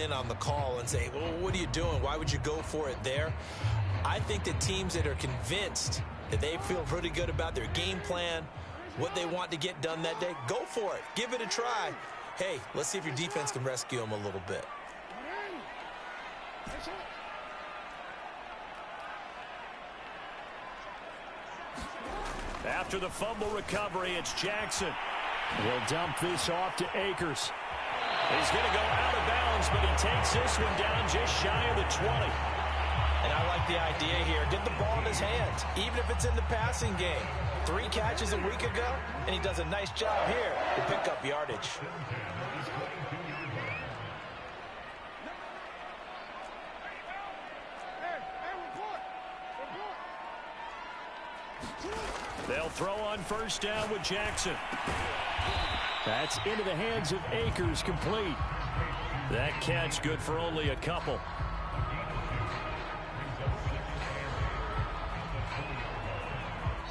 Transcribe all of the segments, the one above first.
in on the call and say, well, what are you doing? Why would you go for it there? I think that teams that are convinced that they feel pretty good about their game plan, what they want to get done that day, go for it. Give it a try. Hey, let's see if your defense can rescue them a little bit. After the fumble recovery, it's Jackson. He'll dump this off to Akers. He's going to go out of bounds, but he takes this one down just shy of the 20. And I like the idea here. Get the ball in his hands, even if it's in the passing game. 3 catches a week ago, and he does a nice job here to pick up yardage. They'll throw on first down with Jackson. That's into the hands of Akers, complete. That catch good for only a couple.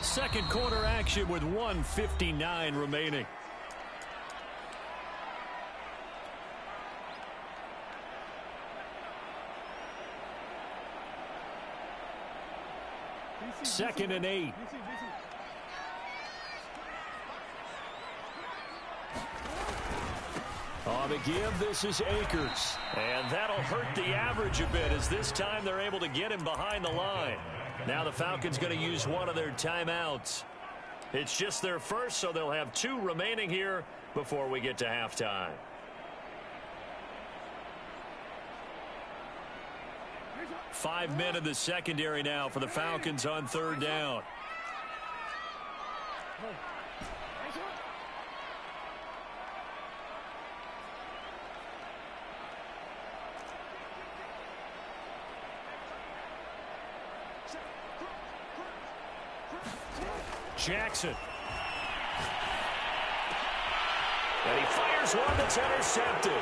Second quarter action with 1:59 remaining. Second and 8. On the give, this is Akers. And that'll hurt the average a bit, as this time they're able to get him behind the line. Now the Falcons going to use one of their timeouts. It's just their first, so they'll have 2 remaining here before we get to halftime. Five men in the secondary now for the Falcons on third down. Jackson. And he fires one that's intercepted.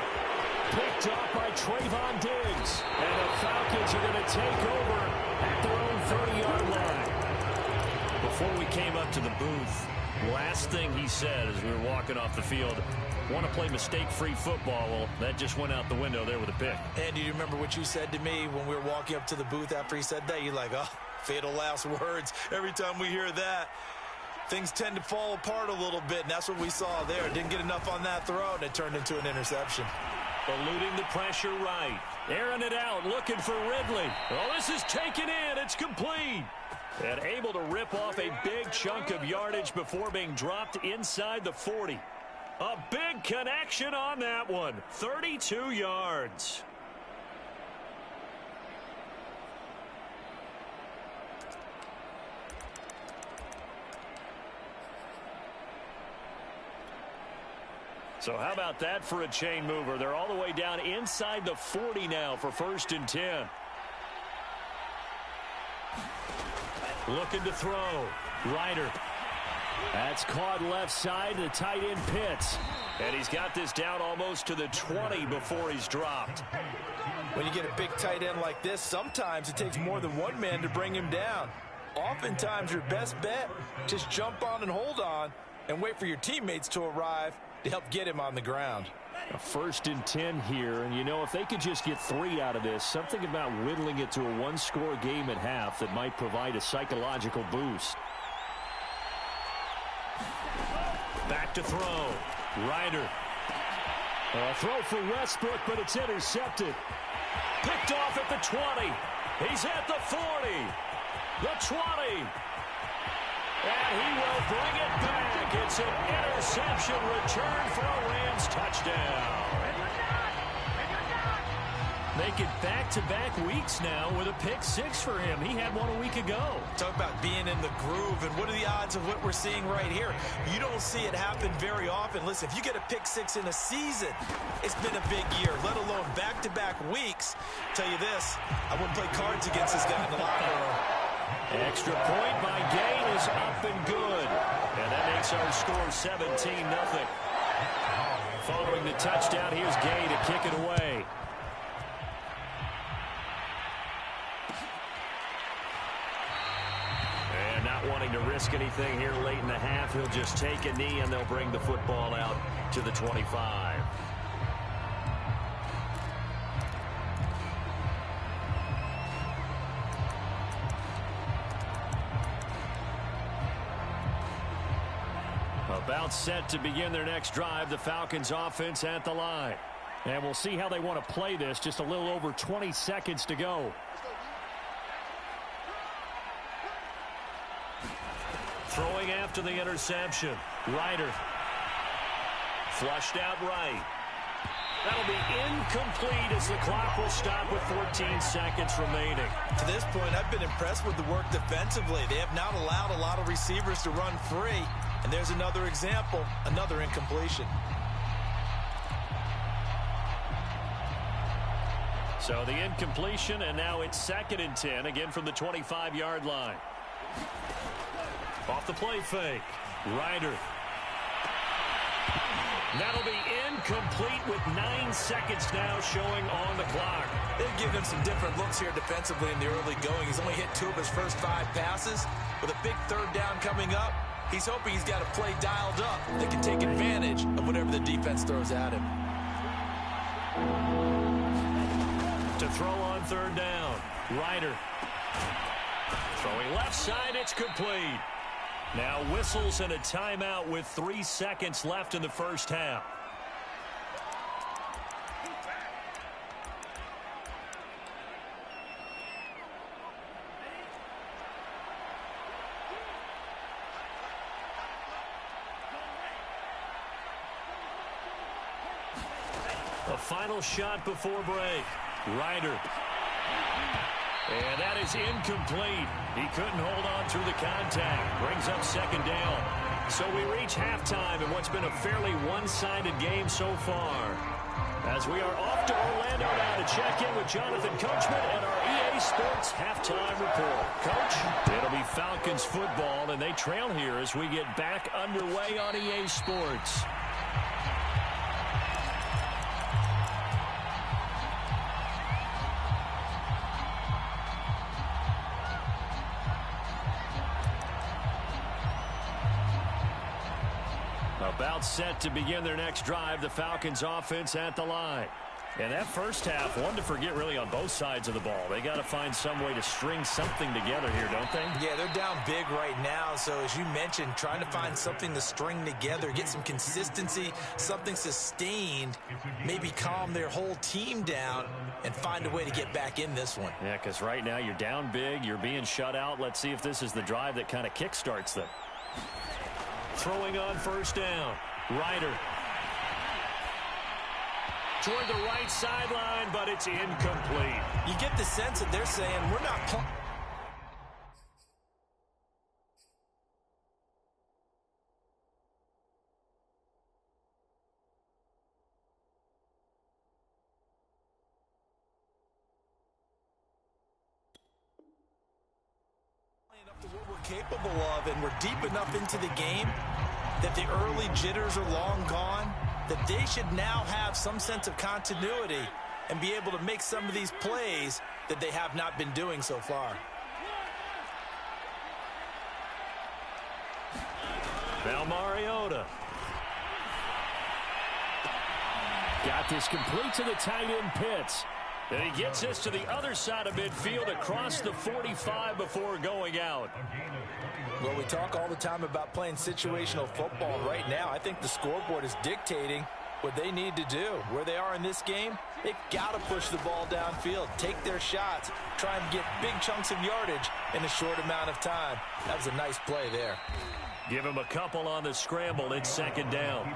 Picked off by Trayvon Diggs. And the Falcons are going to take over at their own 30-yard line. Before we came up to the booth, last thing he said as we were walking off the field, want to play mistake-free football. Well, that just went out the window there with a pick. And do you remember what you said to me when we were walking up to the booth after he said that? You're like, oh, fatal last words. Every time we hear that, things tend to fall apart a little bit, and that's what we saw there. Didn't get enough on that throw, and it turned into an interception. Eluding the pressure right. Airing it out, looking for Ridley. Oh, this is taken in. It's complete. And able to rip off a big chunk of yardage before being dropped inside the 40. A big connection on that one. 32 yards. So how about that for a chain mover? They're all the way down inside the 40 now for 1st and 10. Looking to throw. Ryder. That's caught left side. The tight end Pitts. And he's got this down almost to the 20 before he's dropped. When you get a big tight end like this, sometimes it takes more than one man to bring him down. Oftentimes your best bet, just jump on and hold on and wait for your teammates to arrive to help get him on the ground. A 1st and 10 here, and you know, if they could just get 3 out of this, something about whittling it to a 1-score game at half that might provide a psychological boost. Back to throw. Ryder. A throw for Westbrook, but it's intercepted. Picked off at the 20. He's at the 40. The 20. And he will bring it back. It's an interception return for a Rams touchdown. Make it back-to-back weeks now with a pick 6 for him. He had one a week ago. Talk about being in the groove, and what are the odds of what we're seeing right here? You don't see it happen very often. Listen, if you get a pick 6 in a season, it's been a big year, let alone back-to-back weeks. Tell you this, I wouldn't play cards against this guy in the locker room. Extra point by Gay is up and good. And that makes our score 17-0. Following the touchdown, here's Gay to kick it away. And not wanting to risk anything here late in the half, he'll just take a knee and they'll bring the football out to the 25. About set to begin their next drive, the Falcons offense at the line. And we'll see how they want to play this. Just a little over 20 seconds to go. Throwing after the interception. Ryder. Flushed out right. That'll be incomplete as the clock will stop with 14 seconds remaining. To this point, I've been impressed with the work defensively. They have not allowed a lot of receivers to run free. And there's another example, another incompletion. So the incompletion, and now it's 2nd and 10, again from the 25-yard line. Off the play fake. Ryder. That'll be incomplete with 9 seconds now showing on the clock. They've given him some different looks here defensively in the early going. He's only hit 2 of his first 5 passes. With a big 3rd down coming up, he's hoping he's got a play dialed up that can take advantage of whatever the defense throws at him. To throw on 3rd down. Ryder. Throwing left side, it's complete. Now whistles and a timeout with 3 seconds left in the first half. A final shot before break. Ryder. And that is incomplete. He couldn't hold on through the contact. Brings up 2nd down. So we reach halftime in what's been a fairly one-sided game so far. As we are off to Orlando now to check in with Jonathan Coachman and our EA Sports halftime report. Coach, it'll be Falcons football, and they trail here as we get back underway on EA Sports. About set to begin their next drive, the Falcons offense at the line. And that first half, one to forget really on both sides of the ball. They got to find some way to string something together here, don't they? Yeah, they're down big right now. So as you mentioned, trying to find something to string together, get some consistency, something sustained, maybe calm their whole team down and find a way to get back in this one. Yeah, because right now you're down big, you're being shut out. Let's see if this is the drive that kind of kickstarts them. Throwing on 1st down. Ryder. Toward the right sideline, but it's incomplete. You get the sense that they're saying, we're not playing up to what we're capable of, and we're deep enough into the game that the early jitters are long gone, that they should now have some sense of continuity and be able to make some of these plays that they have not been doing so far. Now Mariota. Got this complete to the tight end Pitts. And he gets this to the other side of midfield across the 45 before going out. Well, we talk all the time about playing situational football. Right now, I think the scoreboard is dictating what they need to do. Where they are in this game, they've got to push the ball downfield, take their shots, try and get big chunks of yardage in a short amount of time. That was a nice play there. Give him a couple on the scramble. It's 2nd down.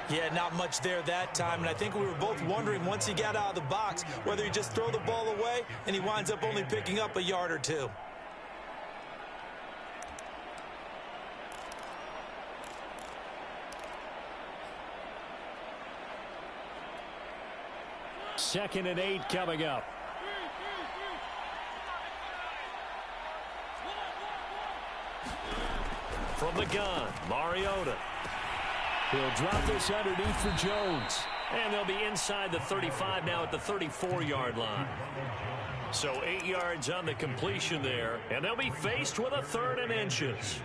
Yeah, not much there that time, and I think we were both wondering once he got out of the box whether he just throw the ball away and he winds up only picking up a yard or 2. Second and 8 coming up. From the gun, Mariota. He'll drop this underneath for Jones. And they'll be inside the 35 now at the 34-yard line. So 8 yards on the completion there. And they'll be faced with a 3rd and inches.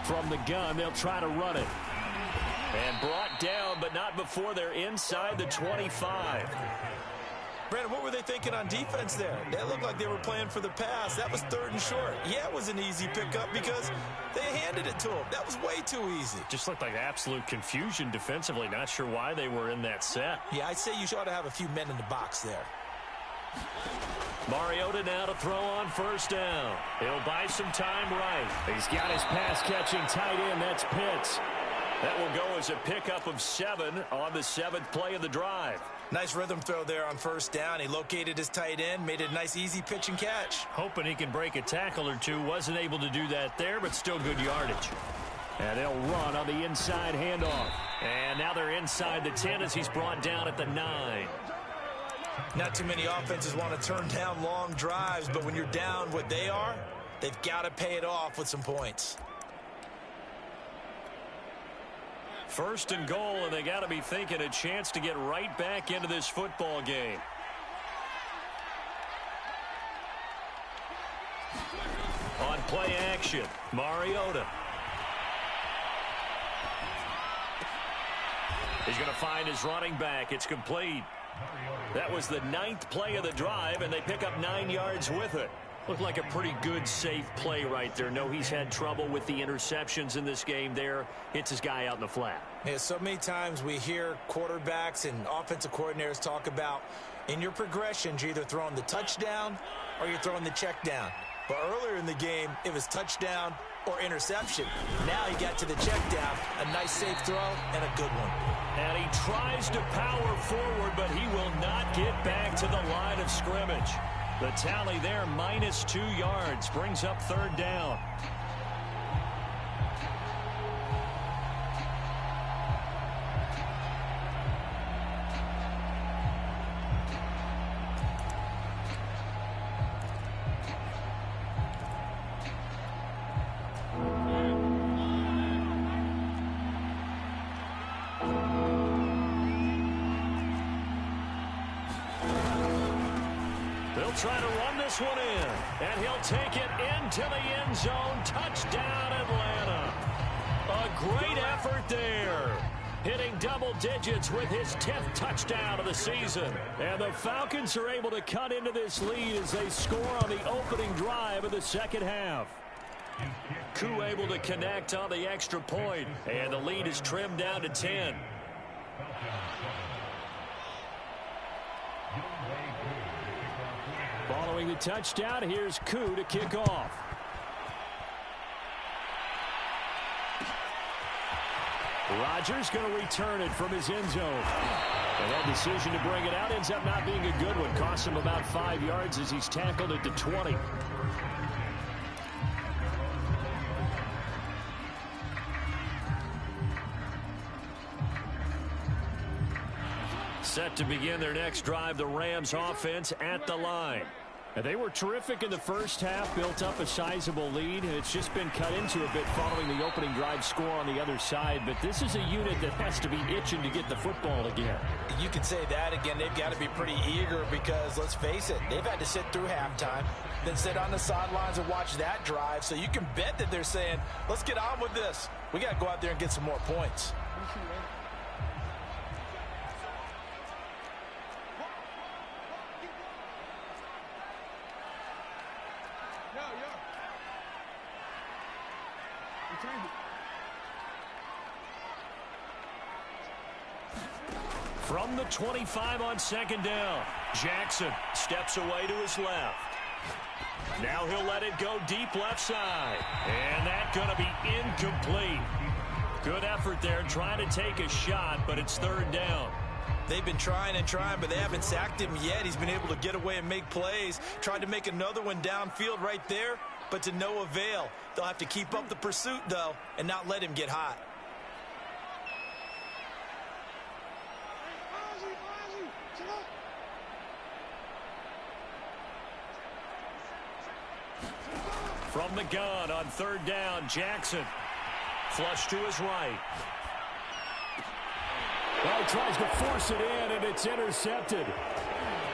From the gun, they'll try to run it. And brought down, but not before they're inside the 25. Brandon, what were they thinking on defense there? They looked like they were playing for the pass. That was 3rd and short. Yeah, it was an easy pickup because they handed it to him. That was way too easy. Just looked like absolute confusion defensively. Not sure why they were in that set. Yeah, I'd say you ought to have a few men in the box there. Mariota now to throw on 1st down. He'll buy some time right. He's got his pass-catching tight end. That's Pitts. That will go as a pickup of 7 on the 7th play of the drive. Nice rhythm throw there on 1st down. He located his tight end, made it a nice, easy pitch and catch. Hoping he can break a tackle or two. Wasn't able to do that there, but still good yardage. And they'll run on the inside handoff. And now they're inside the 10 as he's brought down at the 9. Not too many offenses want to turn down long drives, but when you're down what they are, they've got to pay it off with some points. 1st and goal, and they got to be thinking a chance to get right back into this football game. On play action, Mariota. He's going to find his running back. It's complete. That was the 9th play of the drive, and they pick up 9 yards with it. Looked like a pretty good, safe play right there. No, he's had trouble with the interceptions in this game there. Hits his guy out in the flat. Yeah, so many times we hear quarterbacks and offensive coordinators talk about in your progressions, you're either throwing the touchdown or you're throwing the check down. But earlier in the game, it was touchdown or interception. Now he got to the check down, a nice safe throw and a good one. And he tries to power forward, but he will not get back to the line of scrimmage. The tally there, -2 yards, brings up 3rd down. Trying to run this one in, and he'll take it into the end zone. Touchdown, Atlanta. A great effort there. Hitting double digits with his 10th touchdown of the season. And the Falcons are able to cut into this lead as they score on the opening drive of the 2nd half. Koo able to connect on the extra point, and the lead is trimmed down to 10. Following the touchdown, here's Koo to kick off. Rodgers going to return it from his end zone. And that decision to bring it out ends up not being a good one. Costs him about 5 yards as he's tackled at the 20. Set to begin their next drive, the Rams offense at the line. And they were terrific in the 1st half, built up a sizable lead, and it's just been cut into a bit following the opening drive score on the other side. But this is a unit that has to be itching to get the football again. You can say that again. They've got to be pretty eager because, let's face it, they've had to sit through halftime, then sit on the sidelines and watch that drive. So you can bet that they're saying, let's get on with this. We got to go out there and get some more points. From the 25 on 2nd down, Jackson steps away to his left. Now he'll let it go deep left side. And that's going to be incomplete. Good effort there trying to take a shot, but it's 3rd down. They've been trying and trying, but they haven't sacked him yet. He's been able to get away and make plays. Tried to make another one downfield right there, but to no avail. They'll have to keep up the pursuit, though, and not let him get hot. From the gun on 3rd down, Jackson. Flush to his right. Well, he tries to force it in, and it's intercepted.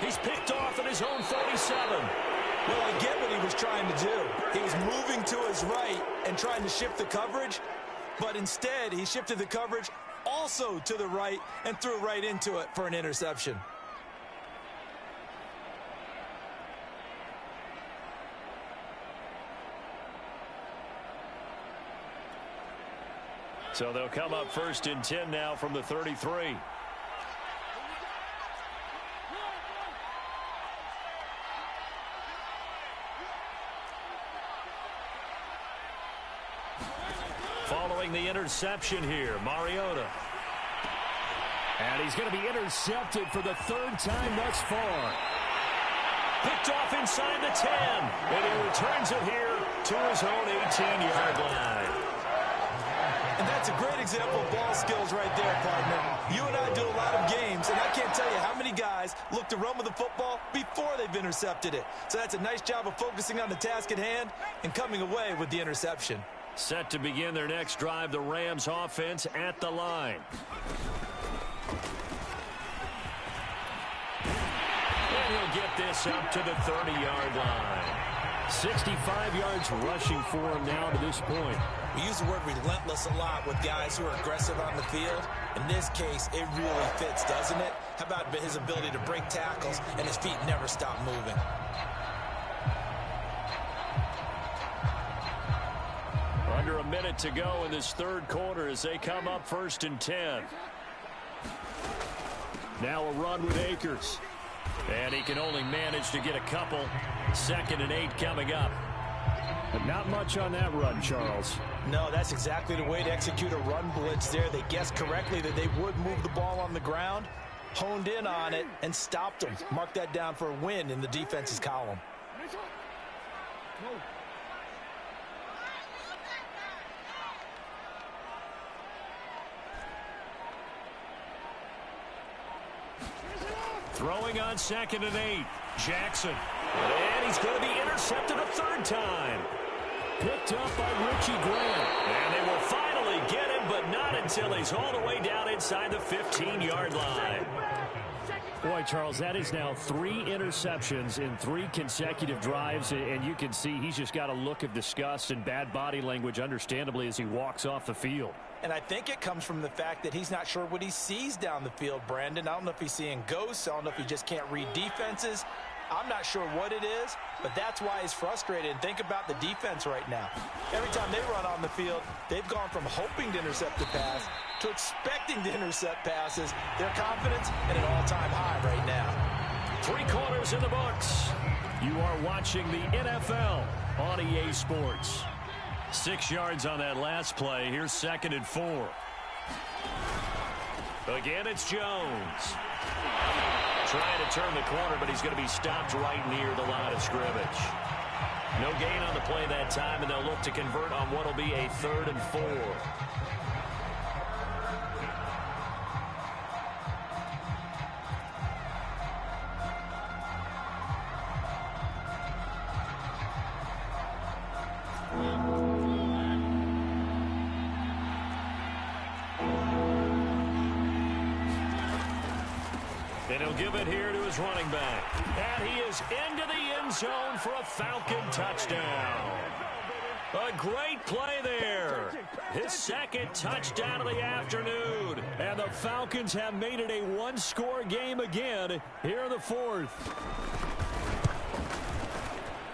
He's picked off at his own 37. Well, I get what he was trying to do. He was moving to his right and trying to shift the coverage, but instead he shifted the coverage also to the right and threw right into it for an interception. So they'll come up 1st and 10 now from the 33. Following the interception here, Mariota. And he's going to be intercepted for the 3rd time thus far. Picked off inside the 10. And he returns it here to his own 18-yard line. And that's a great example of ball skills right there, partner. You and I do a lot of games, and I can't tell you how many guys look to run with the football before they've intercepted it. So that's a nice job of focusing on the task at hand and coming away with the interception. Set to begin their next drive, the Rams offense at the line. And he'll get this up to the 30-yard line. 65 yards rushing for him now to this point. We use the word relentless a lot with guys who are aggressive on the field. In this case, it really fits, doesn't it? How about his ability to break tackles and his feet never stop moving? Under a minute to go in this 3rd quarter as they come up 1st and 10. Now a run with Akers. And he can only manage to get a couple. 2nd and 8 coming up. But not much on that run, Charles. No, that's exactly the way to execute a run blitz there. They guessed correctly that they would move the ball on the ground, honed in on it, and stopped them. Mark that down for a win in the defense's column. Throwing on 2nd and 8. Jackson. And he's going to be intercepted a 3rd time. Picked up by Richie Grant. And they will finally get him, but not until he's all the way down inside the 15-yard line. Boy, Charles, that is now 3 interceptions in 3 consecutive drives, and you can see he's just got a look of disgust and bad body language, understandably, as he walks off the field. And I think it comes from the fact that he's not sure what he sees down the field, Brandon. I don't know if he's seeing ghosts. I don't know if he just can't read defenses. I'm not sure what it is, but that's why he's frustrated. And think about the defense right now. Every time they run on the field, they've gone from hoping to intercept a pass to expecting to intercept passes. Their confidence at an all-time high right now. 3 quarters in the books. You are watching the NFL on EA Sports. 6 yards on that last play. Here's 2nd and 4. Again, it's Jones. Trying to turn the corner, but he's going to be stopped right near the line of scrimmage. No gain on the play that time, and they'll look to convert on what will be a 3rd and 4. And he'll give it here to his running back. And he is into the end zone for a Falcon touchdown. A great play there. His 2nd touchdown of the afternoon. And the Falcons have made it a 1-score game again here in the 4th.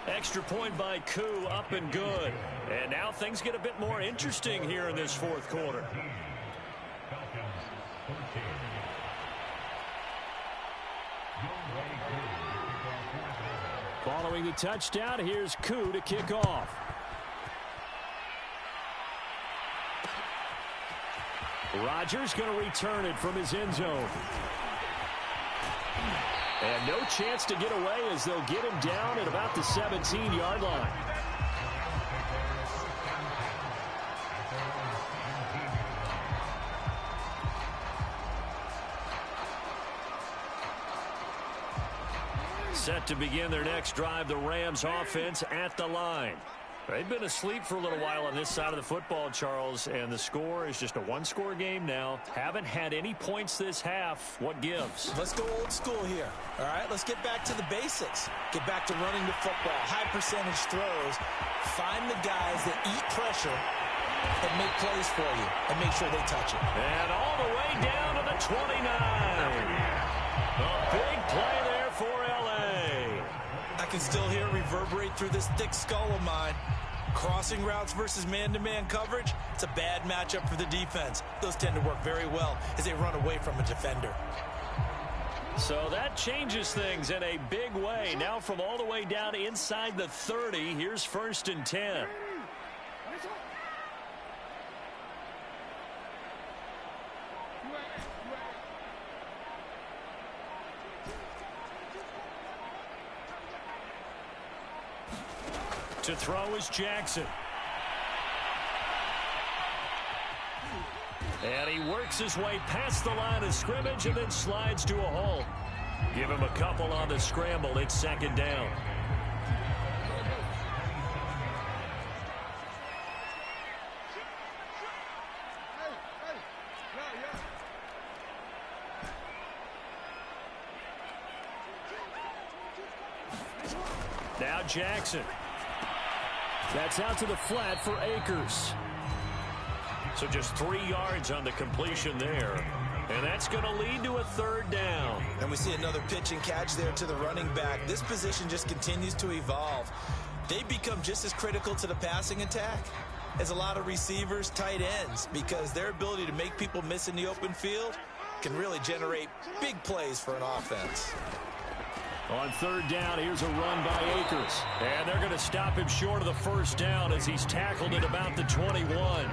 Extra point by Koo, up and good. And now things get a bit more interesting here in this 4th quarter. Following the touchdown, here's Koo to kick off. Rodgers going to return it from his end zone. And no chance to get away as they'll get him down at about the 17-yard line. Set to begin their next drive, the Rams offense at the line. They've been asleep for a little while on this side of the football, Charles, and the score is just a 1-score game now. Haven't had any points this half. What gives? Let's go old school here. All right, let's get back to the basics. Get back to running the football, high percentage throws. Find the guys that eat pressure and make plays for you and make sure they touch it. And all the way down to the 29. A big play there for L.A. I can still hear it reverberate through this thick skull of mine. crossing routes versus man-to-man coverage, it's a bad matchup for the defense. Those tend to work very well as they run away from a defender. So that changes things in a big way. Now from all the way down inside the 30, here's 1st and 10. To throw is Jackson. And he works his way past the line of scrimmage and then slides to a halt. Give him a couple on the scramble. It's 2nd down. Now Jackson. That's out to the flat for Akers. So just 3 yards on the completion there. And that's going to lead to a 3rd down. And we see another pitch and catch there to the running back. This position just continues to evolve. They become just as critical to the passing attack as a lot of receivers, tight ends, because their ability to make people miss in the open field can really generate big plays for an offense. On 3rd down, here's a run by Akers. And they're going to stop him short of the 1st down as he's tackled at about the 21.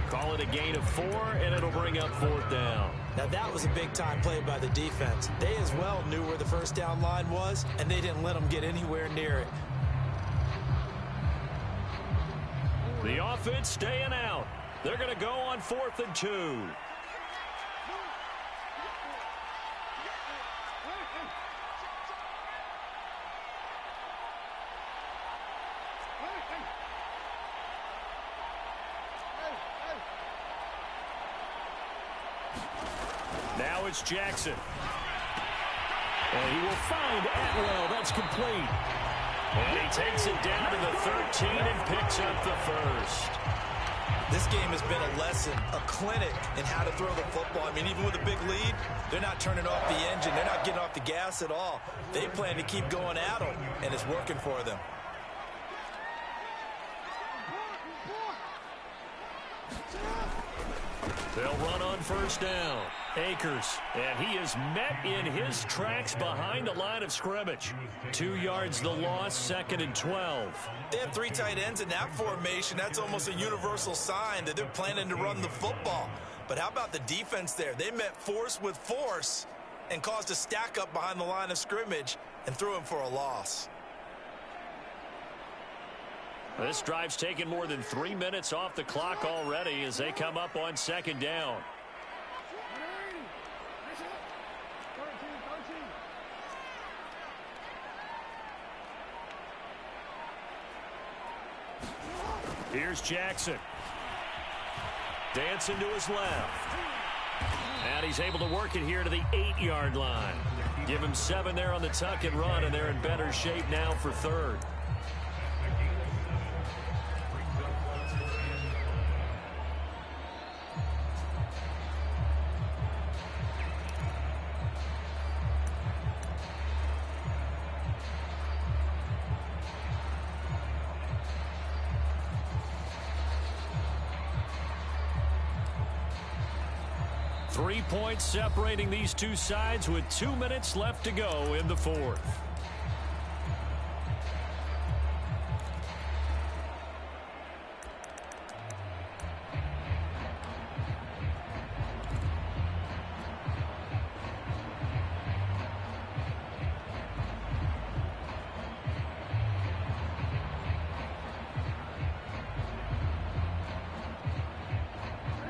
Call it a gain of 4, and it'll bring up 4th down. Now that was a big-time play by the defense. They as well knew where the 1st down line was, and they didn't let them get anywhere near it. The offense staying out. They're going to go on 4th and 2. Now it's Jackson. And he will find Atwell. That's complete. And he takes it down to the 13 and picks up the 1st. This game has been a lesson, a clinic in how to throw the football. I mean, even with a big lead, they're not turning off the engine. They're not getting off the gas at all. They plan to keep going at them, and it's working for them. They'll run on 1st down. Akers, and he is met in his tracks behind the line of scrimmage. 2 yards the loss, 2nd and 12. They have 3 tight ends in that formation. That's almost a universal sign that they're planning to run the football. But how about the defense there? They met force with force and caused a stack up behind the line of scrimmage and threw him for a loss. This drive's taken more than 3 minutes off the clock already as they come up on 2nd down. Here's Jackson. Dancing to his left. And he's able to work it here to the 8-yard line. Give him 7 there on the tuck and run, and they're in better shape now for 3rd. Three points separating these two sides with 2 minutes left to go in the 4th.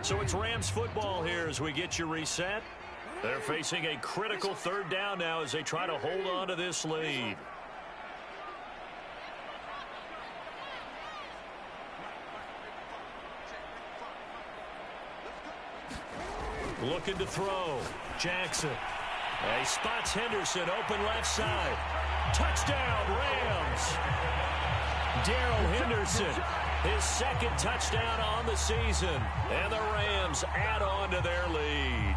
So it's Rams football here as we get you reset. They're facing a critical 3rd down now as they try to hold on to this lead. Looking to throw. Jackson. He spots Henderson open left side. Touchdown, Rams. Darrell Henderson. His 2nd touchdown on the season. And the Rams add on to their lead.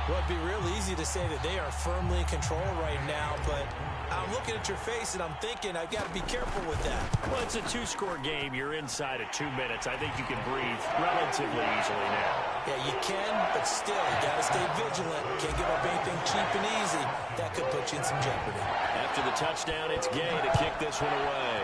Well, it'd be real easy to say that they are firmly in control right now, but I'm looking at your face and I'm thinking I've got to be careful with that. Well, it's a two-score game. You're inside of 2 minutes. I think you can breathe relatively easily now. Yeah, you can, but still, you got to stay vigilant. Can't give up anything cheap and easy. That could put you in some jeopardy. After the touchdown, it's Gay to kick this one away.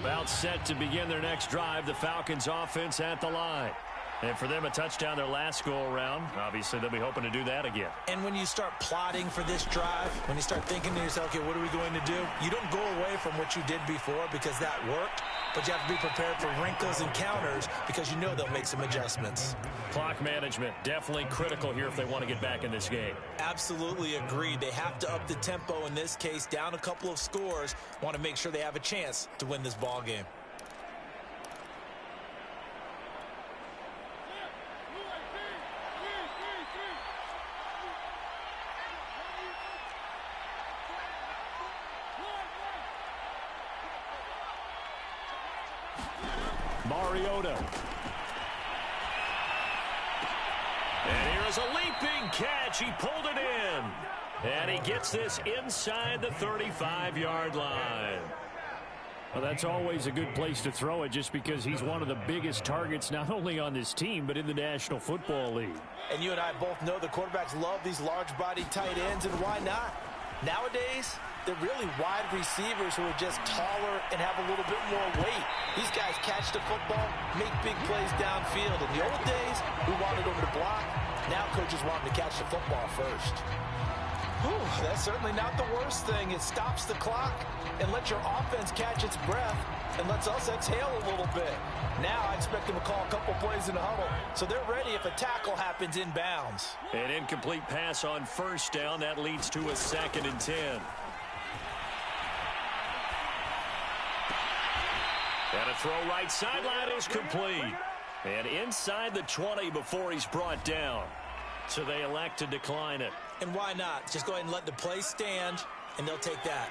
About set to begin their next drive, the Falcons offense at the line. And for them, a touchdown their last go-around. Obviously, they'll be hoping to do that again. And when you start plotting for this drive, when you start thinking to yourself, okay, what are we going to do? You don't go away from what you did before because that worked, but you have to be prepared for wrinkles and counters because you know they'll make some adjustments. Clock management, definitely critical here if they want to get back in this game. Absolutely agreed. They have to up the tempo in this case, down a couple of scores, want to make sure they have a chance to win this ball game. Mariota. And here is a leaping catch. He pulled it in. And he gets this inside the 35-yard line. Well, that's always a good place to throw it just because he's one of the biggest targets not only on this team but in the National Football League. And you and I both know the quarterbacks love these large-bodied tight ends, and why not? Nowadays, they're really wide receivers who are just taller and have a little bit more weight. These guys catch the football, make big plays downfield. In the old days, we wanted them to block. Now coaches want them to catch the football first. Whew, that's certainly not the worst thing. It stops the clock and lets your offense catch its breath and lets us exhale a little bit. Now I expect them to call a couple plays in the huddle, so they're ready if a tackle happens inbounds. An incomplete pass on first down. That leads to a 2nd and 10. And a throw right sideline is complete. And inside the 20 before he's brought down. So they elect to decline it. And why not? Just go ahead and let the play stand, and they'll take that.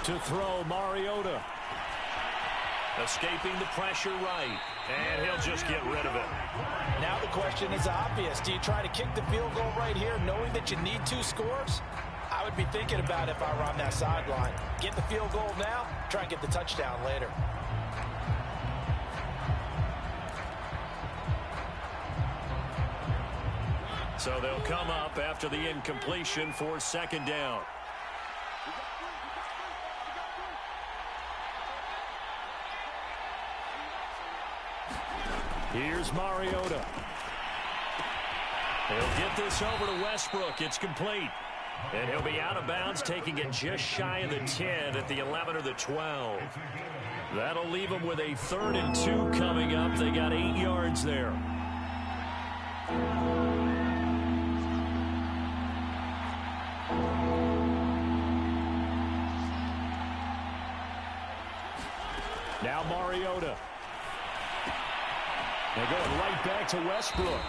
To throw, Mariota. Escaping the pressure right. And he'll just get rid of it. Now the question is obvious. Do you try to kick the field goal right here knowing that you need 2 scores? I would be thinking about it if I were on that sideline. Get the field goal now, try and get the touchdown later. So they'll come up after the incompletion for 2nd down. Here's Mariota. He'll get this over to Westbrook. It's complete. And he'll be out of bounds, taking it just shy of the 10 at the 11 or the 12. That'll leave them with a 3rd and 2 coming up. They got 8 yards there. Now Mariota. They're going right back to Westbrook.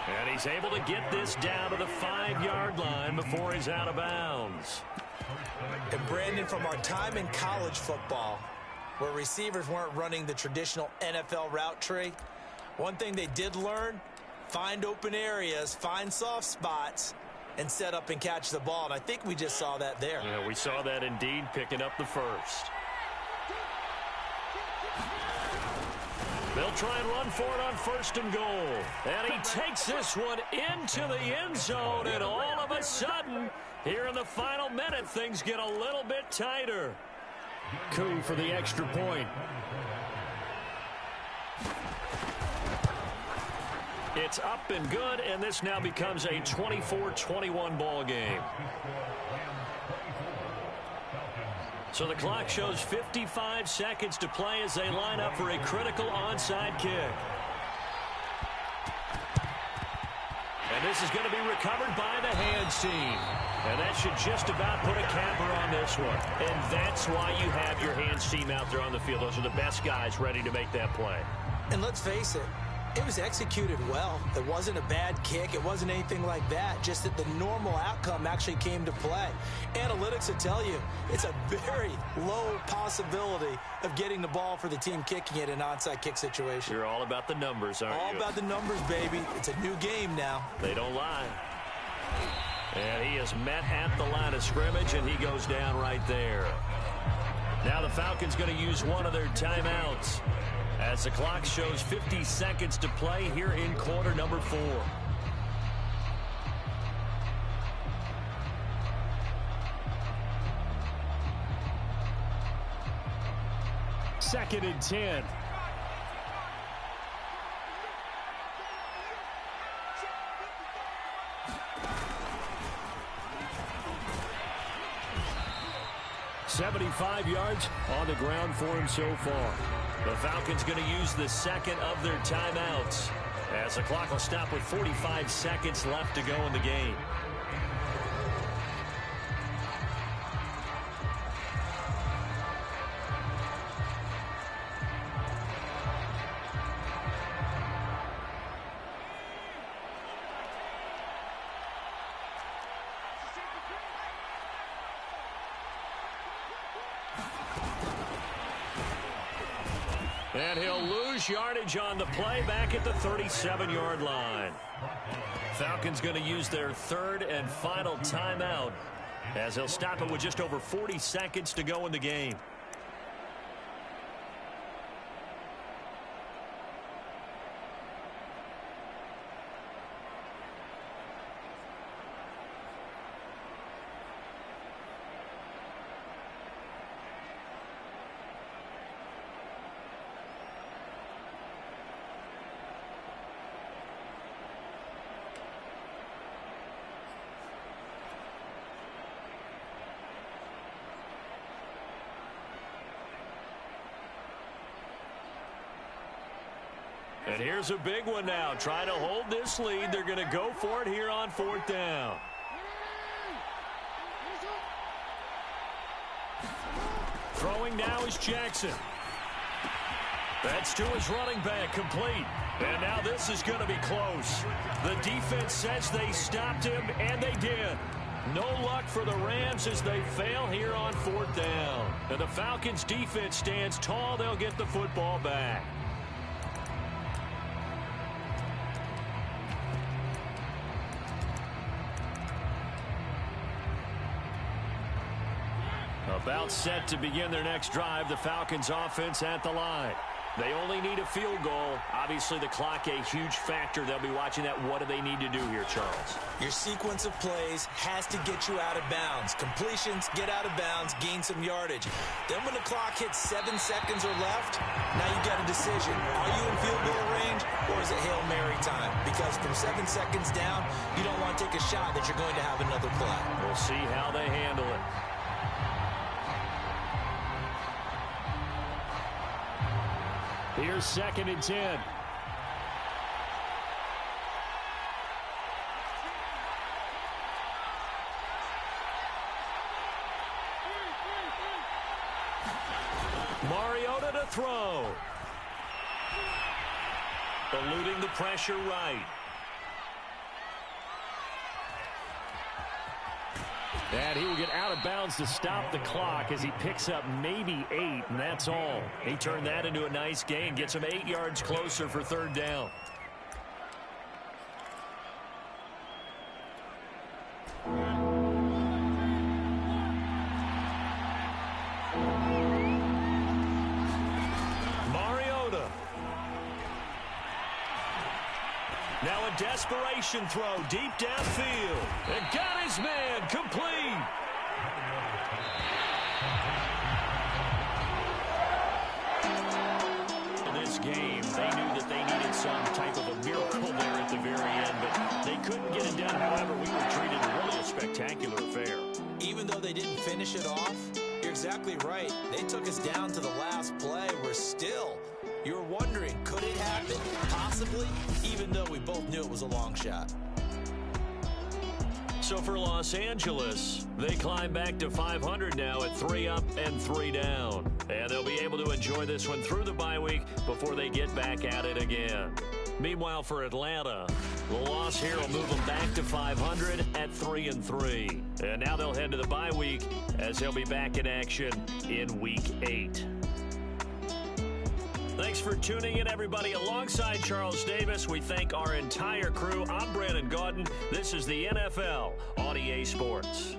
And he's able to get this down to the 5-yard line before he's out of bounds. And Brandon, from our time in college football, where receivers weren't running the traditional NFL route tree, one thing they did learn, find open areas, find soft spots, and set up and catch the ball. And I think we just saw that there. Yeah, we saw that indeed, picking up the first. They'll try and run for it on 1st and goal. And he takes this one into the end zone. And all of a sudden, here in the final minute, things get a little bit tighter. Coup for the extra point. It's up and good, and this now becomes a 24-21 ball game. So the clock shows 55 seconds to play as they line up for a critical onside kick. And this is going to be recovered by the hands team. And that should just about put a capper on this one. And that's why you have your hands team out there on the field. Those are the best guys ready to make that play. And let's face it, it was executed well. It wasn't a bad kick. It wasn't anything like that. Just that the normal outcome actually came to play. Analytics will tell you it's a very low possibility of getting the ball for the team kicking it in an onside kick situation. You're all about the numbers, aren't you? All about the numbers, baby. It's a new game now. They don't lie. And he is met at the line of scrimmage, and he goes down right there. Now the Falcons going to use one of their timeouts as the clock shows 50 seconds to play here in quarter number 4. Second and 10. $75 yards on the ground for him so far. The Falcons going to use the second of their timeouts as the clock will stop with 45 seconds left to go in the game. And he'll lose yardage on the play back at the 37-yard line. Falcons going to use their third and final timeout as they'll stop it with just over 40 seconds to go in the game. And here's a big one now. Trying to hold this lead. They're going to go for it here on 4th down. Throwing now is Jackson. That's to his running back, complete. And now this is going to be close. The defense says they stopped him, and they did. No luck for the Rams as they fail here on 4th down. And the Falcons defense stands tall. They'll get the football back. About set to begin their next drive, the Falcons offense at the line. They only need a field goal. Obviously, the clock a huge factor. They'll be watching that. What do they need to do here, Charles? Your sequence of plays has to get you out of bounds. Completions, get out of bounds, gain some yardage. Then when the clock hits 7 seconds or left, now you got a decision. Are you in field goal range or is it Hail Mary time? Because from 7 seconds down, you don't want to take a shot that you're going to have another play. We'll see how they handle it. Here's 2nd and 10. Mariota to throw. Eluding the pressure right. And he will get out of bounds to stop the clock as he picks up maybe 8, and that's all. He turned that into a nice gain, gets him 8 yards closer for 3rd down. Mariota. Now a desperation throw deep downfield. And got his man complete. In this game, they knew that they needed some type of a miracle there at the very end, but they couldn't get it done. However, we were treated really a spectacular affair. Even though they didn't finish it off, you're exactly right. They took us down to the last play. We're still... You're wondering, could it happen? Possibly, even though we both knew it was a long shot. So for Los Angeles, they climb back to 500 now at 3 up and 3 down. And they'll be able to enjoy this one through the bye week before they get back at it again. Meanwhile, for Atlanta, the loss here will move them back to 500 at 3 and 3. And now they'll head to the bye week as they'll be back in action in Week 8. Thanks for tuning in, everybody. Alongside Charles Davis, we thank our entire crew. I'm Brandon Gaudin. This is the NFL on EA Sports.